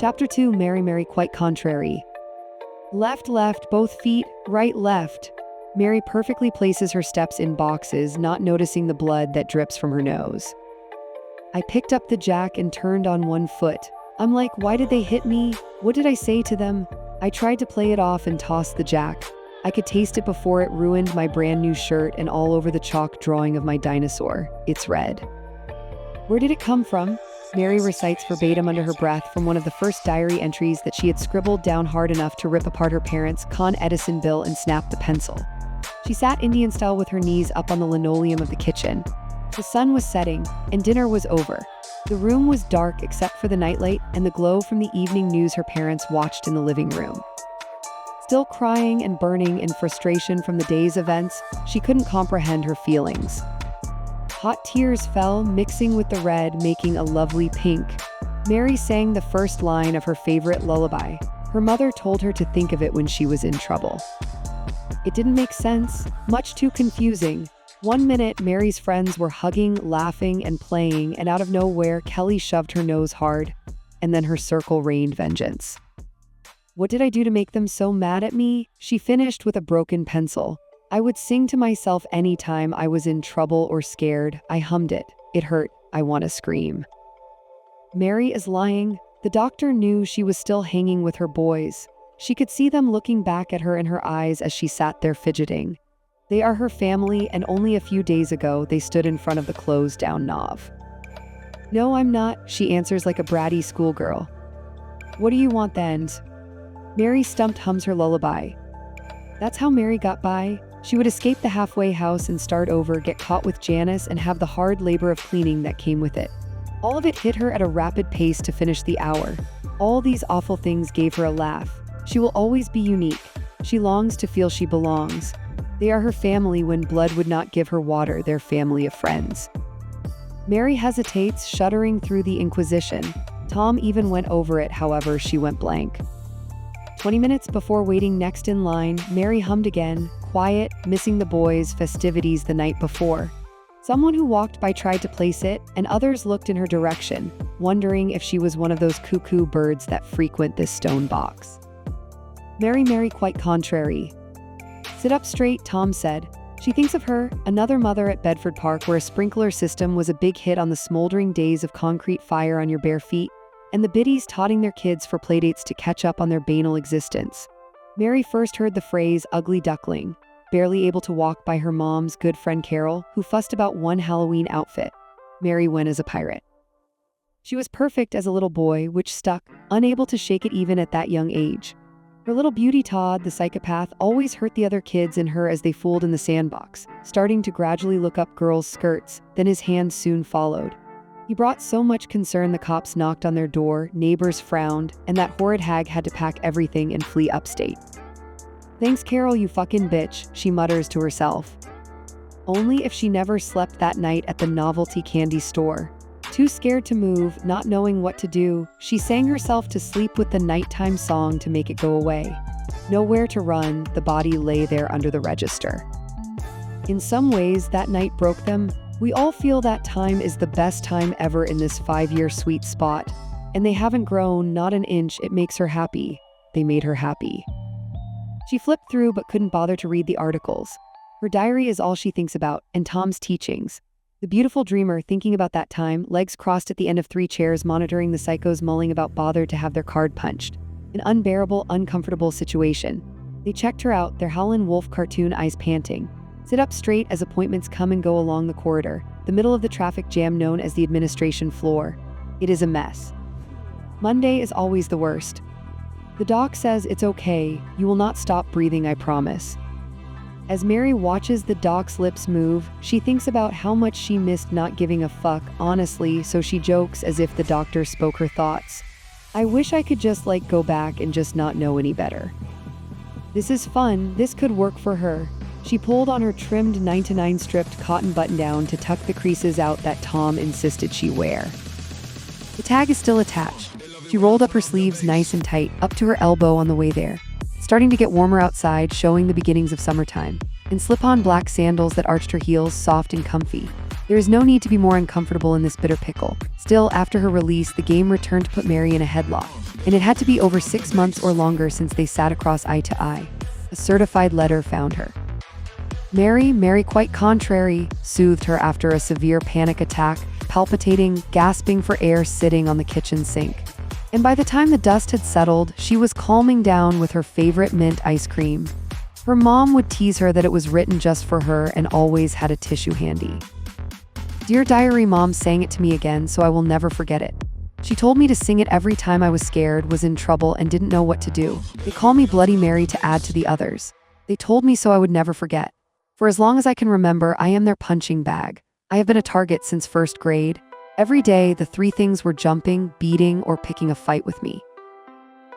Chapter 2, Mary, quite contrary. Left, both feet, right, left. Mary perfectly places her steps in boxes, not noticing the blood that drips from her nose. I picked up the jack and turned on one foot. I'm like, why did they hit me? What did I say to them? I tried to play it off and toss the jack. I could taste it before it ruined my brand new shirt and all over the chalk drawing of my dinosaur. It's red. Where did it come from? Mary recites verbatim under her breath from one of the first diary entries that she had scribbled down hard enough to rip apart her parents' Con Edison bill and snap the pencil. She sat Indian style with her knees up on the linoleum of the kitchen. The sun was setting, and dinner was over. The room was dark except for the nightlight and the glow from the evening news her parents watched in the living room. Still crying and burning in frustration from the day's events, she couldn't comprehend her feelings. Hot tears fell, mixing with the red, making a lovely pink. Mary sang the first line of her favorite lullaby. Her mother told her to think of it when she was in trouble. It didn't make sense, much too confusing. One minute, Mary's friends were hugging, laughing, and playing, and out of nowhere, Kelly shoved her nose hard, and then her circle rained vengeance. What did I do to make them so mad at me? She finished with a broken pencil. I would sing to myself anytime I was in trouble or scared. I hummed it. It hurt. I want to scream. Mary is lying. The doctor knew she was still hanging with her boys. She could see them looking back at her in her eyes as she sat there fidgeting. They are her family, and only a few days ago they stood in front of the closed-down Nov. No, I'm not, she answers like a bratty schoolgirl. What do you want then? Mary stumped hums her lullaby. That's how Mary got by. She would escape the halfway house and start over, get caught with Janice, and have the hard labor of cleaning that came with it. All of it hit her at a rapid pace to finish the hour. All these awful things gave her a laugh. She will always be unique. She longs to feel she belongs. They are her family when blood would not give her water, their family of friends. Mary hesitates, shuddering through the Inquisition. Tom even went over it, however, she went blank. 20 minutes before waiting next in line, Mary hummed again, quiet, missing the boys' festivities the night before. Someone who walked by tried to place it, and others looked in her direction, wondering if she was one of those cuckoo birds that frequent this stone box. Mary, quite contrary. Sit up straight, Tom said. She thinks of her, another mother at Bedford Park where a sprinkler system was a big hit on the smoldering days of concrete fire on your bare feet, and the biddies totting their kids for playdates to catch up on their banal existence. Mary first heard the phrase ugly duckling, barely able to walk by her mom's good friend Carol, who fussed about one Halloween outfit. Mary went as a pirate. She was perfect as a little boy, which stuck, unable to shake it even at that young age. Her little beauty Todd, the psychopath, always hurt the other kids in her as they fooled in the sandbox, starting to gradually look up girls' skirts, then his hand soon followed. He brought so much concern the cops knocked on their door, neighbors frowned, and that horrid hag had to pack everything and flee upstate. Thanks, Carol, you fucking bitch, she mutters to herself. Only if she never slept that night at the Novelty Candy Store. Too scared to move, not knowing what to do, she sang herself to sleep with the nighttime song to make it go away. Nowhere to run, the body lay there under the register. In some ways, that night broke them. We all feel that time is the best time ever in this 5-year sweet spot. And they haven't grown, not an inch. It makes her happy. They made her happy. She flipped through but couldn't bother to read the articles. Her diary is all she thinks about, and Tom's teachings. The beautiful dreamer, thinking about that time, legs crossed at the end of 3 chairs, monitoring the psychos mulling about bothered to have their card punched. An unbearable, uncomfortable situation. They checked her out, their Howlin' Wolf cartoon eyes panting. Sit up straight as appointments come and go along the corridor, the middle of the traffic jam known as the administration floor. It is a mess. Monday is always the worst. The doc says it's okay, you will not stop breathing, I promise. As Mary watches the doc's lips move, she thinks about how much she missed not giving a fuck, honestly, so she jokes as if the doctor spoke her thoughts. I wish I could just go back and just not know any better. This is fun, this could work for her. She pulled on her trimmed 9-to-9 stripped cotton button-down to tuck the creases out that Tom insisted she wear. The tag is still attached. She rolled up her sleeves nice and tight, up to her elbow on the way there. Starting to get warmer outside, showing the beginnings of summertime, and slip-on black sandals that arched her heels, soft and comfy. There is no need to be more uncomfortable in this bitter pickle. Still, after her release, the game returned to put Mary in a headlock, and it had to be over 6 months or longer since they sat across eye to eye. A certified letter found her. Mary, quite contrary, soothed her after a severe panic attack, palpitating, gasping for air, sitting on the kitchen sink. And by the time the dust had settled, she was calming down with her favorite mint ice cream. Her mom would tease her that it was written just for her and always had a tissue handy. Dear Diary, Mom sang it to me again, so I will never forget it. She told me to sing it every time I was scared, was in trouble, and didn't know what to do. They call me Bloody Mary to add to the others. They told me so I would never forget. For as long as I can remember, I am their punching bag. I have been a target since 1st grade. Every day, the 3 things were jumping, beating, or picking a fight with me.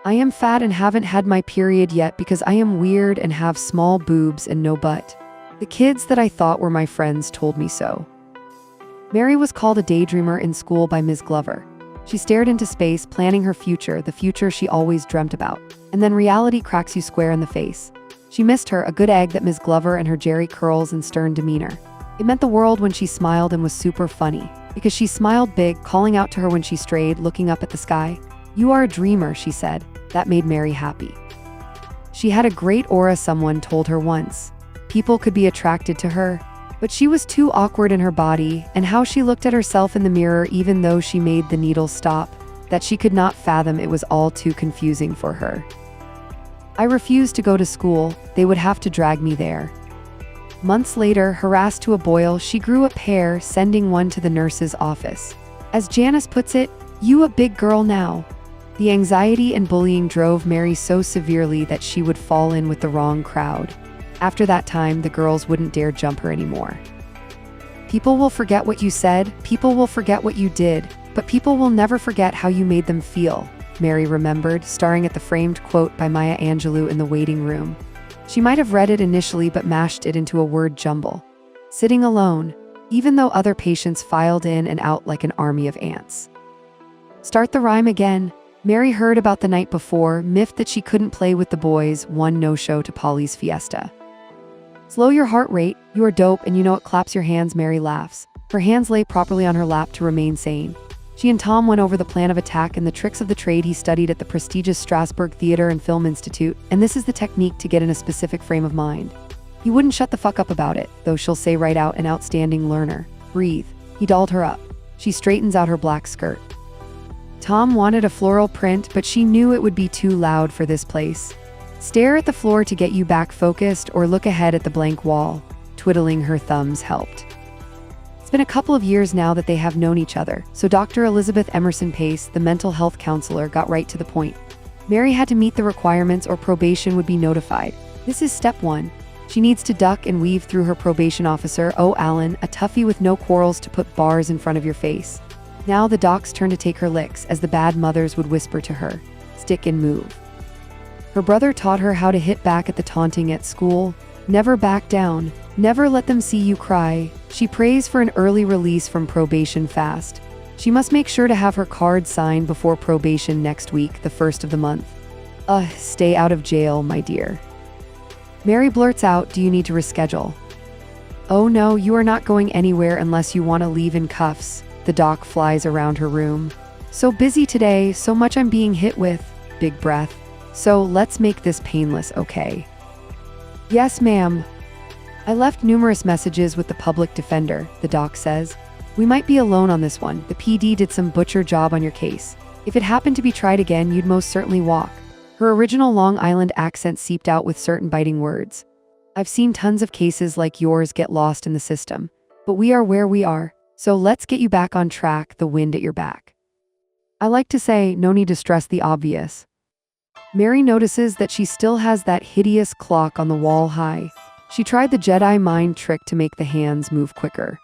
I am fat and haven't had my period yet because I am weird and have small boobs and no butt. The kids that I thought were my friends told me so. Mary was called a daydreamer in school by Ms. Glover. She stared into space, planning her future, the future she always dreamt about. And then reality cracks you square in the face. She missed her, a good egg that Ms. Glover and her Jerry curls and stern demeanor. It meant the world when she smiled and was super funny. Because she smiled big, calling out to her when she strayed, looking up at the sky. You are a dreamer, she said. That made Mary happy. She had a great aura, someone told her once. People could be attracted to her. But she was too awkward in her body, and how she looked at herself in the mirror even though she made the needle stop, that she could not fathom. It was all too confusing for her. I refused to go to school. They would have to drag me there. Months later, harassed to a boil, she grew a pair, sending one to the nurse's office. As Janice puts it, you a big girl now. The anxiety and bullying drove Mary so severely that she would fall in with the wrong crowd. After that time, the girls wouldn't dare jump her anymore. People will forget what you said, people will forget what you did, but people will never forget how you made them feel, Mary remembered, staring at the framed quote by Maya Angelou in the waiting room. She might have read it initially but mashed it into a word jumble. Sitting alone, even though other patients filed in and out like an army of ants. Start the rhyme again. Mary heard about the night before, miffed that she couldn't play with the boys, one no-show to Polly's fiesta. Slow your heart rate, you are dope and you know it, claps your hands, Mary laughs. Her hands lay properly on her lap to remain sane. She and Tom went over the plan of attack and the tricks of the trade he studied at the prestigious Strasbourg Theatre and Film Institute, and this is the technique to get in a specific frame of mind. He wouldn't shut the fuck up about it, though she'll say right out, an outstanding learner. Breathe. He dolled her up. She straightens out her black skirt. Tom wanted a floral print, but she knew it would be too loud for this place. Stare at the floor to get you back focused or look ahead at the blank wall. Twiddling her thumbs helped. It's been a couple of years now that they have known each other, so Dr. Elizabeth Emerson Pace, the mental health counselor, got right to the point. Mary had to meet the requirements or probation would be notified. This is step 1. She needs to duck and weave through her probation officer, Alan, a toughie with no quarrels to put bars in front of your face. Now the doc's turn to take her licks, as the bad mothers would whisper to her. Stick and move. Her brother taught her how to hit back at the taunting at school. Never back down. Never let them see you cry. She prays for an early release from probation fast. She must make sure to have her card signed before probation next week, the 1st of the month. Stay out of jail, my dear. Mary blurts out, do you need to reschedule? Oh no, you are not going anywhere unless you want to leave in cuffs. The doc flies around her room. So busy today, so much I'm being hit with. Big breath. So let's make this painless, okay? Yes, ma'am. I left numerous messages with the public defender, the doc says. We might be alone on this one. The PD did some butcher job on your case. If it happened to be tried again, you'd most certainly walk. Her original Long Island accent seeped out with certain biting words. I've seen tons of cases like yours get lost in the system, but we are where we are, so let's get you back on track, the wind at your back. I like to say, no need to stress the obvious. Mary notices that she still has that hideous clock on the wall high. She tried the Jedi mind trick to make the hands move quicker.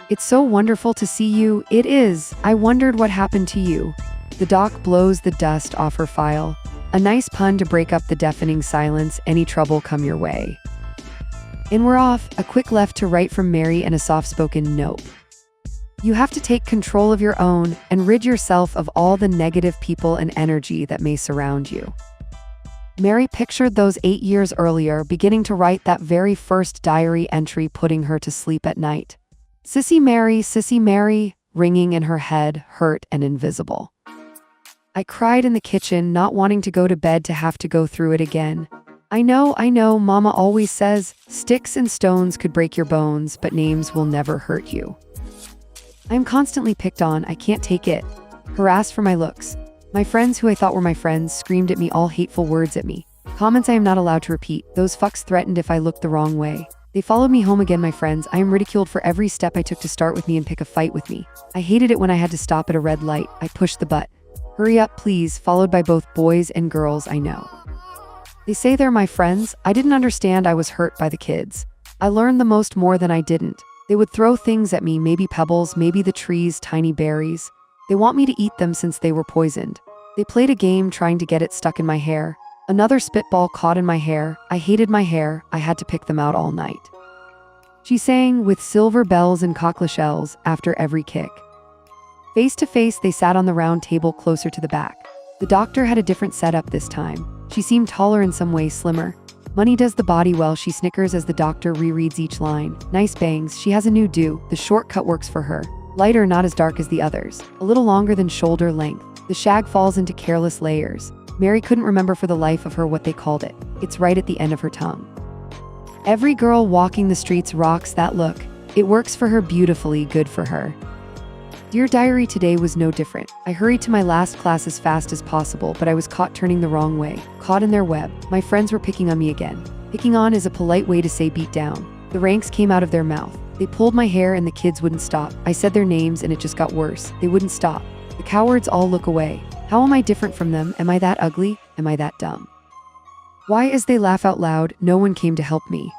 It's so wonderful to see you. It is. I wondered what happened to you. The doc blows the dust off her file. A nice pun to break up the deafening silence. Any trouble come your way. And we're off. A quick left to right from Mary and a soft-spoken nope. You have to take control of your own and rid yourself of all the negative people and energy that may surround you. Mary pictured those 8 years earlier, beginning to write that very first diary entry, putting her to sleep at night. Sissy Mary, ringing in her head, hurt and invisible. I cried in the kitchen, not wanting to go to bed to have to go through it again. I know, Mama always says, sticks and stones could break your bones, but names will never hurt you. I'm constantly picked on, I can't take it. Harassed for my looks. My friends who I thought were my friends screamed at me all hateful words at me. Comments I am not allowed to repeat. Those fucks threatened if I looked the wrong way. They followed me home again, my friends. I am ridiculed for every step I took to start with me and pick a fight with me. I hated it when I had to stop at a red light. I pushed the butt. Hurry up, please, followed by both boys and girls I know. They say they're my friends. I didn't understand I was hurt by the kids. I learned the most more than I didn't. They would throw things at me, maybe pebbles, maybe the trees' tiny berries. They want me to eat them since they were poisoned. They played a game trying to get it stuck in my hair. Another spitball caught in my hair. I hated my hair. I had to pick them out all night. She sang with silver bells and cockle shells after every kick. Face to face, they sat on the round table closer to the back. The doctor had a different setup this time. She seemed taller in some ways, slimmer. Money does the body well, she snickers as the doctor rereads each line. Nice bangs, she has a new do. The shortcut works for her. Lighter, not as dark as the others. A little longer than shoulder length. The shag falls into careless layers. Mary couldn't remember for the life of her what they called it. It's right at the end of her tongue. Every girl walking the streets rocks that look. It works for her beautifully, good for her. Dear Diary, today was no different. I hurried to my last class as fast as possible, but I was caught turning the wrong way, caught in their web. My friends were picking on me again. Picking on is a polite way to say beat down. The ranks came out of their mouth. They pulled my hair and the kids wouldn't stop. I said their names and it just got worse. They wouldn't stop. The cowards all look away. How am I different from them? Am I that ugly? Am I that dumb? Why, as they laugh out loud, no one came to help me.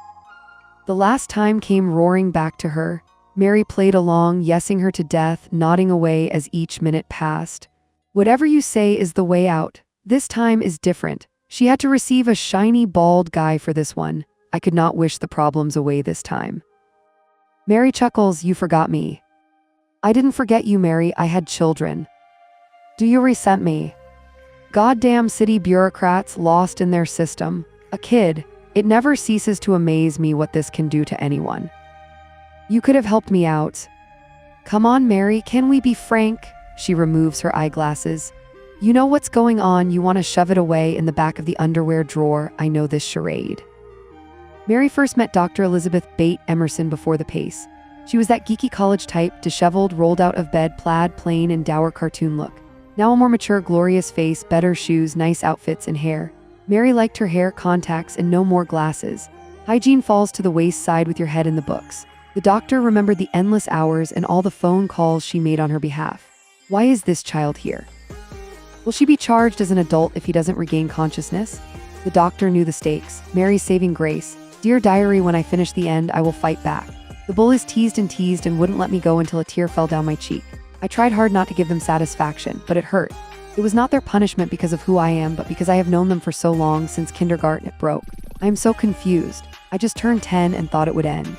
The last time came roaring back to her. Mary played along, yesing her to death, nodding away as each minute passed. Whatever you say is the way out. This time is different. She had to receive a shiny, bald guy for this one. I could not wish the problems away this time. Mary chuckles, you forgot me. I didn't forget you, Mary, I had children. Do you resent me? Goddamn city bureaucrats lost in their system. A kid. It never ceases to amaze me what this can do to anyone. You could have helped me out. Come on, Mary, can we be frank? She removes her eyeglasses. You know what's going on, you want to shove it away in the back of the underwear drawer. I know this charade. Mary first met Dr. Elizabeth Bate Emerson before the pace. She was that geeky college type, disheveled, rolled out of bed, plaid, plain, and dour cartoon look. Now a more mature, glorious face, better shoes, nice outfits, and hair. Mary liked her hair, contacts, and no more glasses. Hygiene falls to the waist side with your head in the books. The doctor remembered the endless hours and all the phone calls she made on her behalf. Why is this child here? Will she be charged as an adult if he doesn't regain consciousness? The doctor knew the stakes. Mary's saving grace. Dear Diary, when I finish the end, I will fight back. The bullies teased and wouldn't let me go until a tear fell down my cheek. I tried hard not to give them satisfaction, but it hurt. It was not their punishment because of who I am, but because I have known them for so long, since kindergarten it broke. I am so confused. I just turned 10 and thought it would end.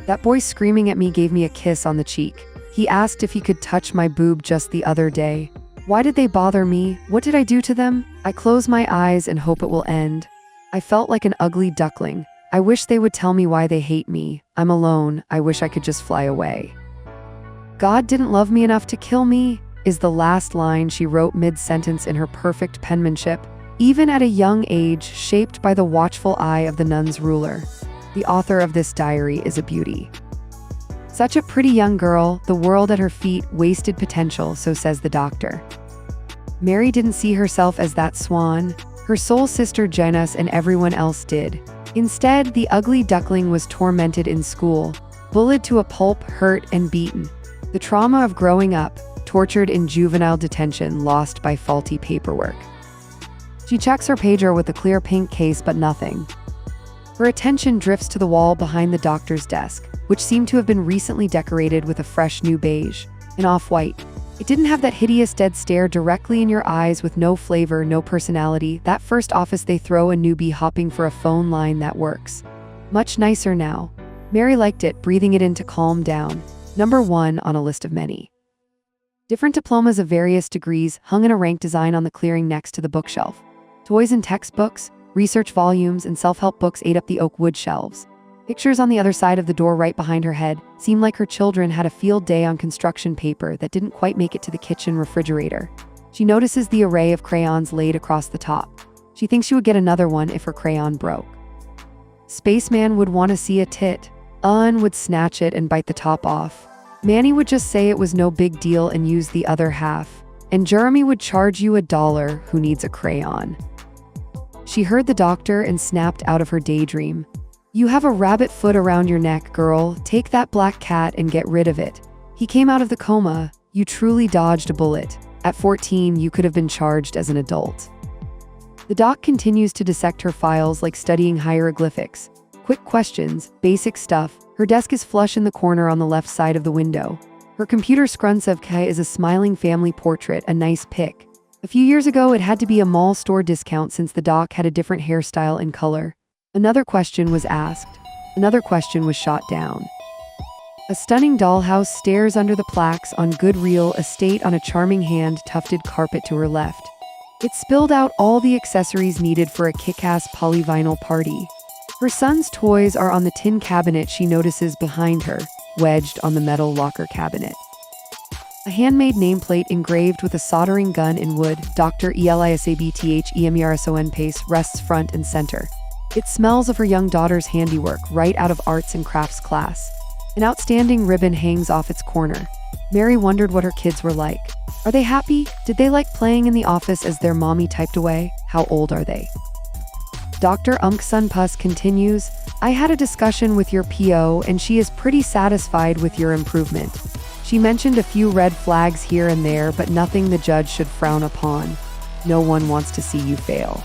That boy screaming at me gave me a kiss on the cheek. He asked if he could touch my boob just the other day. Why did they bother me? What did I do to them? I close my eyes and hope it will end. I felt like an ugly duckling. I wish they would tell me why they hate me. I'm alone. I wish I could just fly away. God didn't love me enough to kill me, is the last line she wrote mid-sentence in her perfect penmanship, even at a young age, shaped by the watchful eye of the nun's ruler. The author of this diary is a beauty. Such a pretty young girl, the world at her feet, wasted potential, so says the doctor. Mary didn't see herself as that swan. Her soul sister Janice and everyone else did. Instead, the ugly duckling was tormented in school, bullied to a pulp, hurt and beaten. The trauma of growing up, tortured in juvenile detention, lost by faulty paperwork. She checks her pager with a clear pink case, but nothing. Her attention drifts to the wall behind the doctor's desk, which seemed to have been recently decorated with a fresh new beige, an off-white. It didn't have that hideous dead stare directly in your eyes with no flavor, no personality. That first office they throw a newbie hopping for a phone line that works. Much nicer now. Mary liked it, breathing it in to calm down. Number 1 on a list of many. Different diplomas of various degrees hung in a rank design on the clearing next to the bookshelf. Toys and textbooks, research volumes, and self-help books ate up the oak wood shelves. Pictures on the other side of the door right behind her head seem like her children had a field day on construction paper that didn't quite make it to the kitchen refrigerator. She notices the array of crayons laid across the top. She thinks she would get another one if her crayon broke. Spaceman would want to see a tit. Ian would snatch it and bite the top off. Manny would just say it was no big deal and use the other half. And Jeremy would charge you $1 who needs a crayon. She heard the doctor and snapped out of her daydream. You have a rabbit foot around your neck, girl. Take that black cat and get rid of it. He came out of the coma. You truly dodged a bullet. At 14, you could have been charged as an adult. The doc continues to dissect her files like studying hieroglyphics. Quick questions, basic stuff. Her desk is flush in the corner on the left side of the window. Her computer Skrunsevka is a smiling family portrait, a nice pic. A few years ago, it had to be a mall store discount since the doc had a different hairstyle and color. Another question was asked. Another question was shot down. A stunning dollhouse stares under the plaques on good real estate on a charming hand-tufted carpet to her left. It spilled out all the accessories needed for a kick-ass polyvinyl party. Her son's toys are on the tin cabinet she notices behind her, wedged on the metal locker cabinet. A handmade nameplate engraved with a soldering gun in wood, Dr. Elisabethemierson Pace, rests front and center. It smells of her young daughter's handiwork right out of arts and crafts class. An outstanding ribbon hangs off its corner. Mary wondered what her kids were like. Are they happy? Did they like playing in the office as their mommy typed away? How old are they? Dr. Sunpus continues, I had a discussion with your PO and she is pretty satisfied with your improvement. She mentioned a few red flags here and there, but nothing the judge should frown upon. No one wants to see you fail.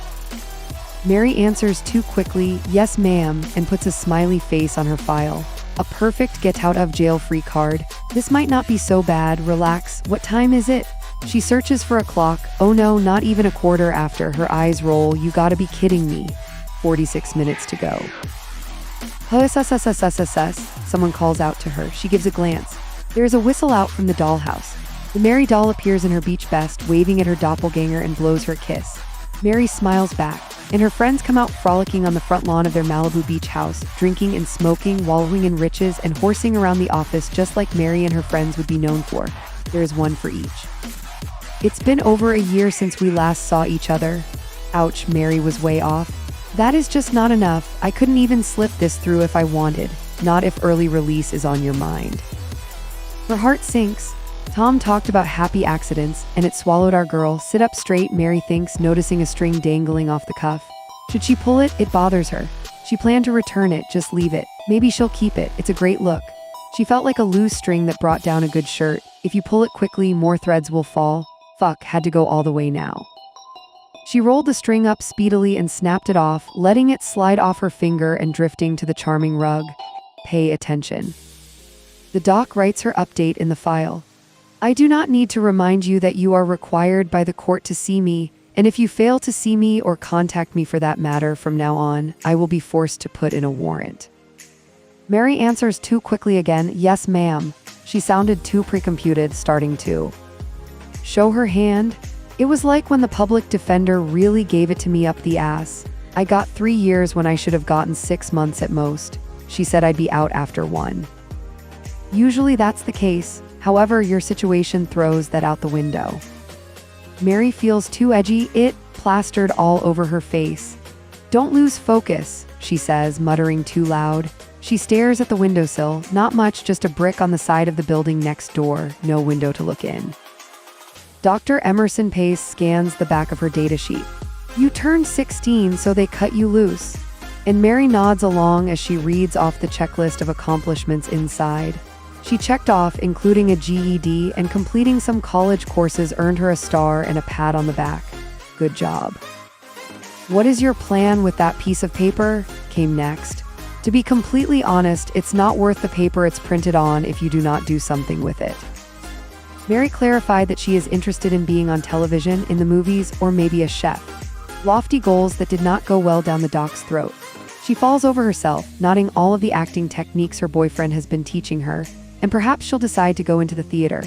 Mary answers too quickly, yes ma'am, and puts a smiley face on her file. A perfect get-out-of-jail-free card. This might not be so bad, relax. What time is it? She searches for a clock. Oh no, not even a quarter after. Her eyes roll. You gotta be kidding me. 46 minutes to go. Someone calls out to her. She gives a glance. There is a whistle out from the dollhouse. The Mary doll appears in her beach vest, waving at her doppelganger and blows her a kiss. Mary smiles back, and her friends come out frolicking on the front lawn of their Malibu beach house, drinking and smoking, wallowing in riches, and horsing around the office just like Mary and her friends would be known for. There is one for each. It's been over a year since we last saw each other. Ouch, Mary was way off. That is just not enough. I couldn't even slip this through if I wanted. Not if early release is on your mind. Her heart sinks. Tom talked about happy accidents, and it swallowed our girl. Sit up straight, Mary thinks, noticing a string dangling off the cuff. Should she pull it? It bothers her. She planned to return it, just leave it. Maybe she'll keep it. It's a great look. She felt like a loose string that brought down a good shirt. If you pull it quickly, more threads will fall. Fuck, had to go all the way now. She rolled the string up speedily and snapped it off, letting it slide off her finger and drifting to the charming rug. Pay attention. The doc writes her update in the file. I do not need to remind you that you are required by the court to see me, and if you fail to see me or contact me for that matter from now on, I will be forced to put in a warrant. Mary answers too quickly again, yes ma'am. She sounded too precomputed, starting to show her hand. It was like when the public defender really gave it to me up the ass. I got 3 years when I should have gotten 6 months at most. She said I'd be out after 1. Usually that's the case. However, your situation throws that out the window. Mary feels too edgy, it plastered all over her face. Don't lose focus, she says, muttering too loud. She stares at the windowsill, not much, just a brick on the side of the building next door, no window to look in. Dr. Emerson Pace scans the back of her data sheet. You turned 16, so they cut you loose. And Mary nods along as she reads off the checklist of accomplishments inside. She checked off, including a GED, and completing some college courses earned her a star and a pat on the back. Good job. What is your plan with that piece of paper? Came next. To be completely honest, it's not worth the paper it's printed on if you do not do something with it. Mary clarified that she is interested in being on television, in the movies, or maybe a chef. Lofty goals that did not go well down the doc's throat. She falls over herself, noting all of the acting techniques her boyfriend has been teaching her, and perhaps she'll decide to go into the theater.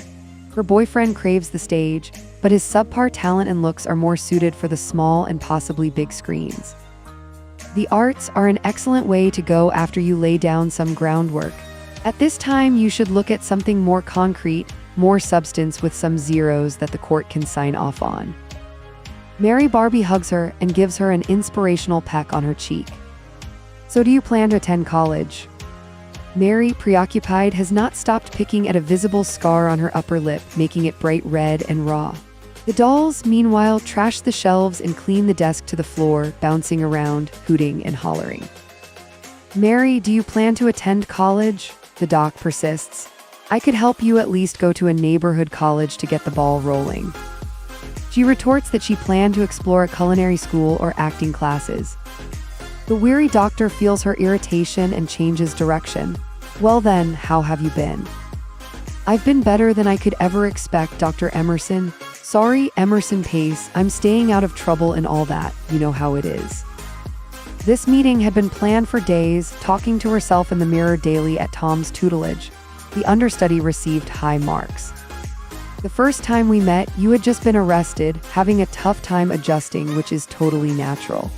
Her boyfriend craves the stage, but his subpar talent and looks are more suited for the small and possibly big screens. The arts are an excellent way to go after you lay down some groundwork. At this time, you should look at something more concrete, more substance with some zeros that the court can sign off on. Mary Barbie hugs her and gives her an inspirational peck on her cheek. So do you plan to attend college? Mary, preoccupied, has not stopped picking at a visible scar on her upper lip, making it bright red and raw. The dolls, meanwhile, trash the shelves and clean the desk to the floor, bouncing around, hooting and hollering. Mary, do you plan to attend college? The doc persists. I could help you at least go to a neighborhood college to get the ball rolling. She retorts that she planned to explore a culinary school or acting classes. The weary doctor feels her irritation and changes direction. Well then, how have you been? I've been better than I could ever expect, Dr. Emerson. Sorry, Emerson Pace, I'm staying out of trouble and all that, you know how it is. This meeting had been planned for days, talking to herself in the mirror daily at Tom's tutelage. The understudy received high marks. The first time we met, you had just been arrested, having a tough time adjusting, which is totally natural.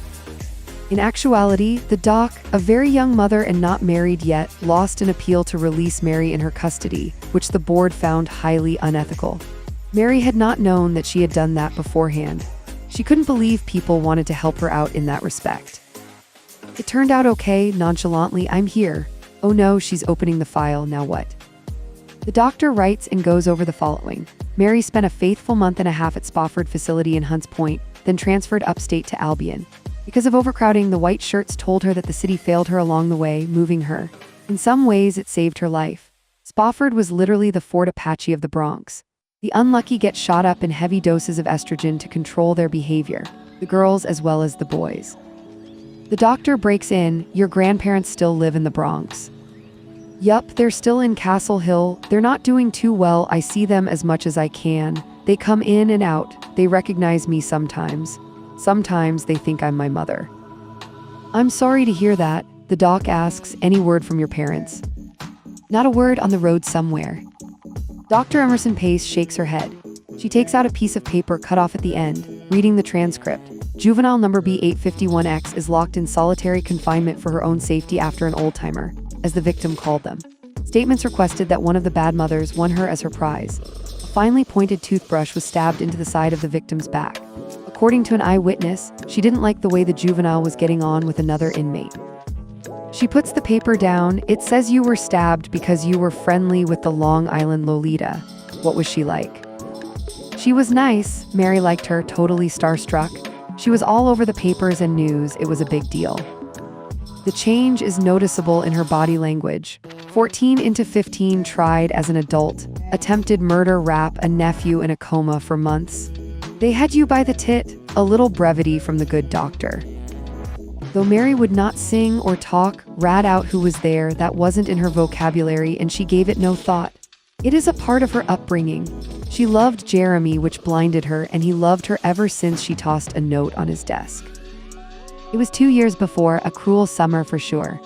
In actuality, the doc, a very young mother and not married yet, lost an appeal to release Mary in her custody, which the board found highly unethical. Mary had not known that she had done that beforehand. She couldn't believe people wanted to help her out in that respect. It turned out okay, nonchalantly, I'm here. Oh no, she's opening the file, now what? The doctor writes and goes over the following. Mary spent a faithful month and a half at Spofford facility in Hunts Point, then transferred upstate to Albion. Because of overcrowding, the white shirts told her that the city failed her along the way, moving her. In some ways, it saved her life. Spofford was literally the Fort Apache of the Bronx. The unlucky get shot up in heavy doses of estrogen to control their behavior, the girls as well as the boys. The doctor breaks in, your grandparents still live in the Bronx. Yup, they're still in Castle Hill, they're not doing too well, I see them as much as I can. They come in and out, they recognize me sometimes. Sometimes they think I'm my mother. I'm sorry to hear that, the doc asks, any word from your parents? Not a word on the road somewhere. Dr. Emerson Pace shakes her head. She takes out a piece of paper cut off at the end, reading the transcript. Juvenile number B851X is locked in solitary confinement for her own safety after an old-timer, as the victim called them. Statements requested that one of the bad mothers won her as her prize. A finely pointed toothbrush was stabbed into the side of the victim's back. According to an eyewitness, she didn't like the way the juvenile was getting on with another inmate. She puts the paper down. It says you were stabbed because you were friendly with the Long Island Lolita. What was she like? She was nice. Mary liked her, totally starstruck. She was all over the papers and news. It was a big deal. The change is noticeable in her body language. 14 into 15 tried as an adult. Attempted murder, rap, a nephew in a coma for months. They had you by the tit. A little brevity from the good doctor. Though Mary would not sing or talk, rat out who was there, that wasn't in her vocabulary and she gave it no thought. It is a part of her upbringing. She loved Jeremy, which blinded her, and he loved her ever since she tossed a note on his desk. It was 2 years before, a cruel summer for sure.